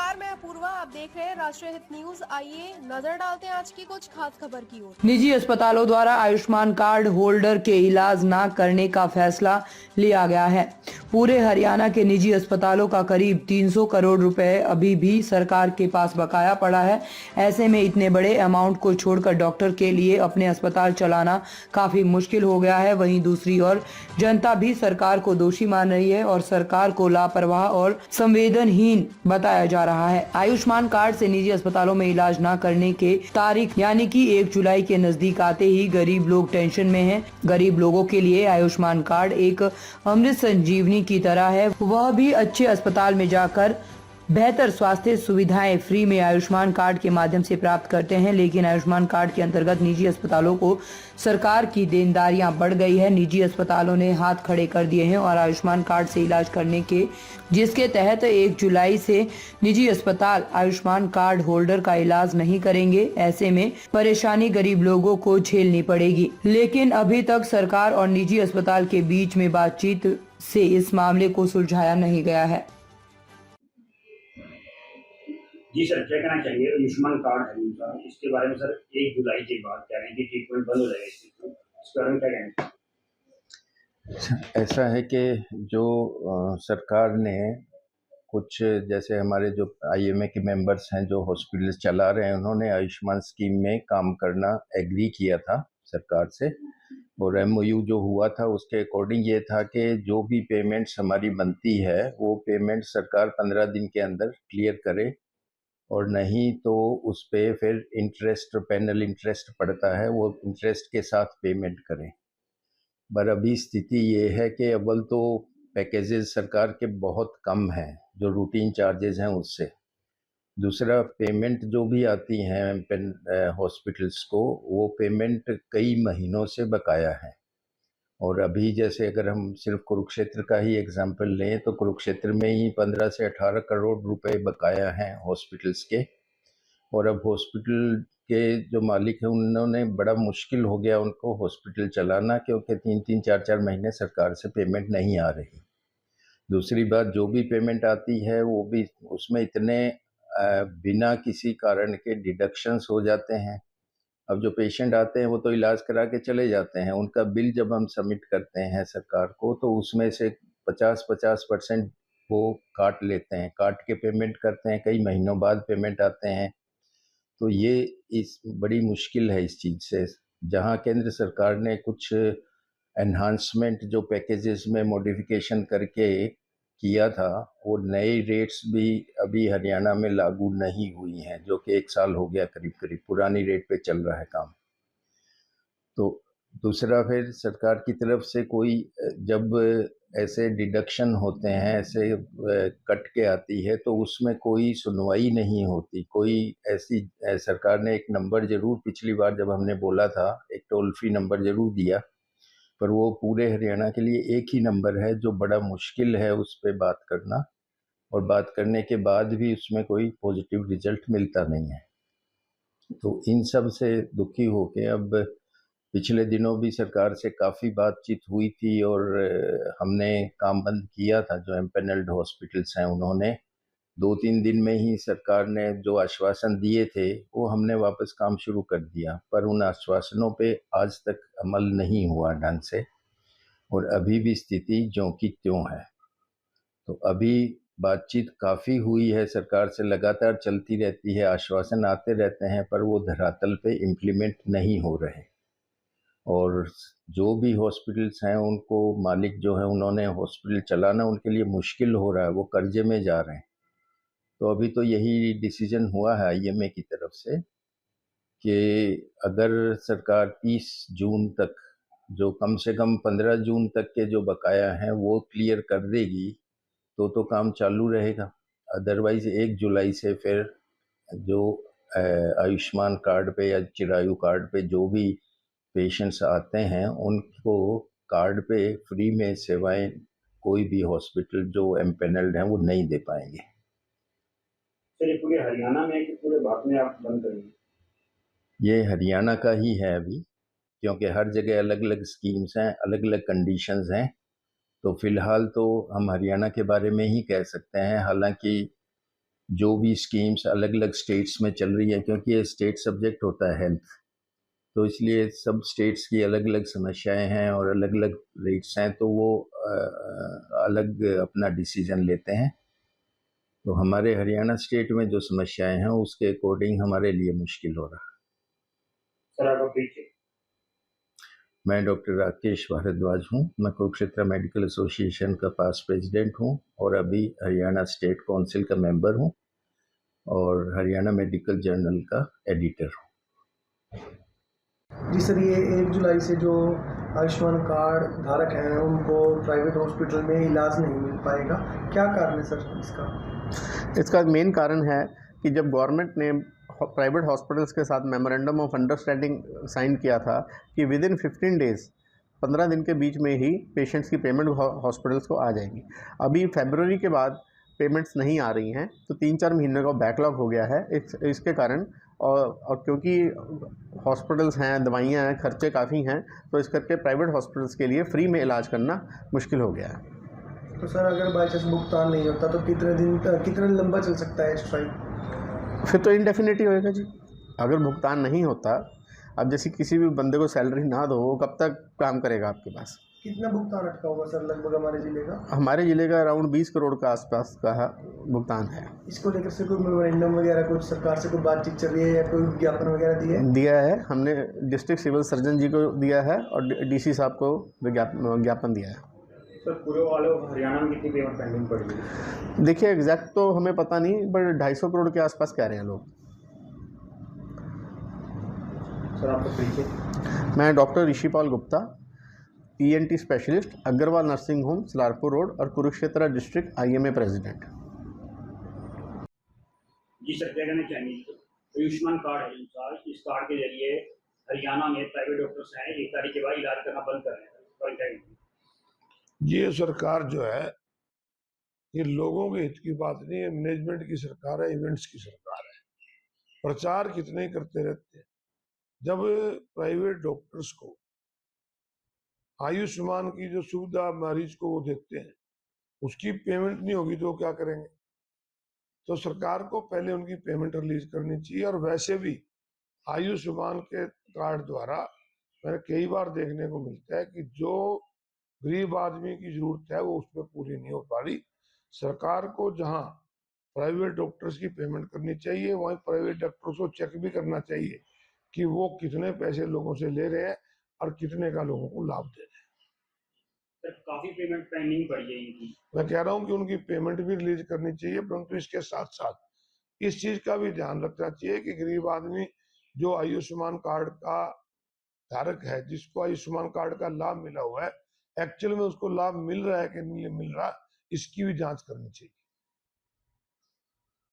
नमस्कार, मैं अपूर्वा। आप देख रहे हैं राष्ट्रीय हित न्यूज। आइए नजर डालते हैं आज की कुछ खास खबर की ओर। निजी अस्पतालों द्वारा आयुष्मान कार्ड होल्डर के इलाज न करने का फैसला लिया गया है। पूरे हरियाणा के निजी अस्पतालों का करीब 300 करोड़ रुपए अभी भी सरकार के पास बकाया पड़ा है। ऐसे में इतने बड़े अमाउंट को छोड़कर डॉक्टर के लिए अपने अस्पताल चलाना काफी मुश्किल हो गया है। वहीं दूसरी ओर जनता भी सरकार को दोषी मान रही है और सरकार को लापरवाह और संवेदनहीन बताया जा रहा है। आयुष्मान कार्ड से निजी अस्पतालों में इलाज न करने के तारीख यानी कि 1 जुलाई के नजदीक आते ही गरीब लोग टेंशन में हैं। गरीब लोगों के लिए आयुष्मान कार्ड एक अमृत संजीवनी की तरह है। वह भी अच्छे अस्पताल में जाकर बेहतर स्वास्थ्य सुविधाएं फ्री में आयुष्मान कार्ड के माध्यम से प्राप्त करते हैं। लेकिन आयुष्मान कार्ड के अंतर्गत निजी अस्पतालों को सरकार की देनदारियां बढ़ गई है। निजी अस्पतालों ने हाथ खड़े कर दिए हैं और आयुष्मान कार्ड से इलाज करने के जिसके तहत 1 जुलाई से निजी अस्पताल आयुष्मान कार्ड होल्डर का इलाज नहीं करेंगे। ऐसे में परेशानी गरीब लोगों को झेलनी पड़ेगी। लेकिन अभी तक सरकार और निजी अस्पताल के बीच में बातचीत से इस मामले को सुलझाया नहीं गया है। जी सर, क्या कहना चाहिए आयुष्मान कार्ड है उनका, इसके बारे में सर 1 जुलाई के बाद कह रहे हैं कि ट्रीटमेंट बंद हो जाएगा इसके बारे में क्या कहना? ऐसा है कि जो सरकार ने कुछ जैसे हमारे जो आईएमए के मेंबर्स हैं जो हॉस्पिटल चला रहे हैं, उन्होंने आयुष्मान स्कीम में काम करना एग्री किया था सरकार से। और एमओयू जो हुआ था उसके अकॉर्डिंग ये था कि जो भी पेमेंट्स हमारी बनती है वो पेमेंट सरकार 15 दिन के अंदर क्लियर करे, और नहीं तो उस पर फिर इंटरेस्ट, पेनल इंटरेस्ट पड़ता है, वो इंटरेस्ट के साथ पेमेंट करें। पर अभी स्थिति ये है कि अव्वल तो पैकेजेस सरकार के बहुत कम हैं जो रूटीन चार्जेस हैं उससे। दूसरा, पेमेंट जो भी आती हैं हॉस्पिटल्स को, वो पेमेंट कई महीनों से बकाया है। और अभी जैसे अगर हम सिर्फ कुरुक्षेत्र का ही एग्जांपल लें तो कुरुक्षेत्र में ही 15 से 18 करोड़ रुपए बकाया हैं हॉस्पिटल्स के। और अब हॉस्पिटल के जो मालिक हैं उन्होंने बड़ा मुश्किल हो गया उनको हॉस्पिटल चलाना, क्योंकि 3-3, 4-4 महीने सरकार से पेमेंट नहीं आ रही। दूसरी बात, जो भी पेमेंट आती है वो भी उसमें इतने बिना किसी कारण के डिडक्शंस हो जाते हैं। अब जो पेशेंट आते हैं वो तो इलाज करा के चले जाते हैं, उनका बिल जब हम सबमिट करते हैं सरकार को तो उसमें से 50% वो काट लेते हैं, काट के पेमेंट करते हैं, कई महीनों बाद पेमेंट आते हैं। तो ये इस बड़ी मुश्किल है इस चीज़ से। जहाँ केंद्र सरकार ने कुछ एनहांसमेंट जो पैकेजेस में मॉडिफिकेशन करके किया था, वो नए रेट्स भी अभी हरियाणा में लागू नहीं हुई हैं, जो कि 1 साल हो गया करीब करीब पुरानी रेट पे चल रहा है काम। तो दूसरा, फिर सरकार की तरफ से कोई जब ऐसे डिडक्शन होते हैं, ऐसे कट के आती है, तो उसमें कोई सुनवाई नहीं होती। कोई ऐसी सरकार ने एक नंबर ज़रूर पिछली बार जब हमने बोला था, एक टोल फ्री नंबर ज़रूर दिया, पर वो पूरे हरियाणा के लिए एक ही नंबर है जो बड़ा मुश्किल है उस पर बात करना, और बात करने के बाद भी उसमें कोई पॉजिटिव रिजल्ट मिलता नहीं है। तो इन सब से दुखी होके अब पिछले दिनों भी सरकार से काफ़ी बातचीत हुई थी और हमने काम बंद किया था। जो एम्पेनल्ड हॉस्पिटल्स हैं उन्होंने 2-3 दिन में ही सरकार ने जो आश्वासन दिए थे वो हमने वापस काम शुरू कर दिया, पर उन आश्वासनों पे आज तक अमल नहीं हुआ ढंग से, और अभी भी स्थिति ज्यों की त्यों है। तो अभी बातचीत काफ़ी हुई है सरकार से, लगातार चलती रहती है, आश्वासन आते रहते हैं, पर वो धरातल पे इम्प्लीमेंट नहीं हो रहे। और जो भी हॉस्पिटल्स हैं उनको मालिक जो है उन्होंने हॉस्पिटल चलाना उनके लिए मुश्किल हो रहा है, वो कर्जे में जा रहे हैं। तो अभी तो यही डिसीजन हुआ है आईएमए की तरफ से कि अगर सरकार 30 जून तक, जो कम से कम 15 जून तक के जो बकाया हैं वो क्लियर कर देगी तो काम चालू रहेगा। अदरवाइज 1 जुलाई से फिर जो आयुष्मान कार्ड पे या चिरायु कार्ड पे जो भी पेशेंट्स आते हैं उनको कार्ड पे फ्री में सेवाएं कोई भी हॉस्पिटल जो एम्पेनल्ड हैं वो नहीं दे पाएंगे। सर, ये पूरे हरियाणा में कि पूरे भारत में आप बंद करेंगे? ये हरियाणा का ही है अभी, क्योंकि हर जगह अलग अलग स्कीम्स हैं, अलग अलग कंडीशंस हैं। तो फिलहाल तो हम हरियाणा के बारे में ही कह सकते हैं। हालांकि जो भी स्कीम्स अलग अलग स्टेट्स में चल रही है, क्योंकि ये स्टेट सब्जेक्ट होता है हेल्थ, तो इसलिए सब स्टेट्स की अलग अलग समस्याएं हैं और अलग अलग रेट्स हैं, तो वो अलग अपना डिसीजन लेते हैं। तो हमारे हरियाणा स्टेट में जो समस्याएं हैं उसके अकॉर्डिंग हमारे लिए मुश्किल हो रहा है। सर आपका परिचय। मैं डॉक्टर राकेश भारद्वाज हूँ। मैं कुरुक्षेत्र मेडिकल एसोसिएशन का पास्ट प्रेसिडेंट हूँ और अभी हरियाणा स्टेट काउंसिल का मेंबर हूँ और हरियाणा मेडिकल जर्नल का एडिटर हूँ। जी सर, ये 1 जुलाई से जो आयुष्मान कार्ड धारक हैं उनको प्राइवेट हॉस्पिटल में इलाज नहीं मिल पाएगा, क्या कारण है सर इसका? इसका मेन कारण है कि जब गवर्नमेंट ने प्राइवेट हॉस्पिटल्स के साथ मेमोरेंडम ऑफ अंडरस्टैंडिंग साइन किया था कि विद इन 15 डेज़ 15 दिन के बीच में ही पेशेंट्स की पेमेंट हॉस्पिटल्स को आ जाएगी। अभी फरवरी के बाद पेमेंट्स नहीं आ रही हैं, तो 3-4 महीने का बैकलॉग हो गया है इसके कारण। और क्योंकि हॉस्पिटल्स हैं, दवाइयाँ हैं, खर्चे काफ़ी हैं, तो इस करके प्राइवेट हॉस्पिटल्स के लिए फ्री में इलाज करना मुश्किल हो गया है। तो सर अगर बाई चांस भुगतान नहीं होता तो कितना लंबा चल सकता है स्ट्राइक? फिर तो इंडेफिनिट ही होएगा जी। अगर भुगतान नहीं होता, अब जैसे किसी भी बंदे को सैलरी ना दो, वो कब तक काम करेगा आपके पास? कितना भुगतान अटका होगा सर लगभग हमारे ज़िले का? हमारे ज़िले का अराउंड 20 करोड़ का आसपास का भुगतान है। इसको लेकर से कोई मेमोरेंडम वगैरह कुछ सरकार से कोई बातचीत चल रही है या कोई विज्ञापन वगैरह दिया है? हमने डिस्ट्रिक्ट सिविल सर्जन जी को दिया है और डीसी साहब को विज्ञापन दिया है। सर पूरे वाले हरियाणा में कितनी पेमेंट पेंडिंग पड़ी है? देखिए एग्जैक्ट तो हमें पता नहीं, बट 250 करोड़ के आसपास कह रहे हैं लोग। सर आपका परिचय। मैं doctor Rishipal Gupta, ENT specialist, Agarwal nursing home, Salarpur road और कुरुक्षेत्र डिस्ट्रिक्ट IMA प्रेसिडेंट। जी सर, क्या कहना चाहेंगे? आयुष्मान कार्ड है सर, इस कार्ड के जरिए हरियाणा में प्राइवेट डॉक्टर्स हैं 1 तारीख के बाद इलाज करना बंद कर रहे हैं, पर क्या कहेंगे? ये सरकार जो है ये लोगों के हित की बात नहीं है, मैनेजमेंट की सरकार है, इवेंट्स की सरकार है। प्रचार कितने ही करते रहते हैं। जब प्राइवेट डॉक्टर्स को आयुष्मान की जो सुविधा मरीज को वो देते हैं उसकी पेमेंट नहीं होगी तो क्या करेंगे? तो सरकार को पहले उनकी पेमेंट रिलीज करनी चाहिए। और वैसे भी आयुष्मान के कार्ड द्वारा मैंने कई बार देखने को मिलता है कि जो गरीब आदमी की जरूरत है वो उसमें पूरी नहीं हो पा रही। सरकार को जहां प्राइवेट डॉक्टर्स की पेमेंट करनी चाहिए वहीं प्राइवेट डॉक्टर्स को चेक भी करना चाहिए कि वो कितने पैसे लोगों से ले रहे हैं और कितने का लोगों को लाभ दे रहे हैं। सर काफी पेमेंट पेंडिंग पड़ी है इनकी। मैं कह रहा हूं कि उनकी पेमेंट भी रिलीज करनी चाहिए, परंतु इसके साथ साथ इस चीज का भी ध्यान रखना चाहिए कि गरीब आदमी जो आयुष्मान कार्ड का धारक है, जिसको आयुष्मान कार्ड का लाभ मिला हुआ है, एक्चुअल में उसको लाभ मिल रहा है कि नहीं मिल रहा, इसकी भी जांच करनी चाहिए।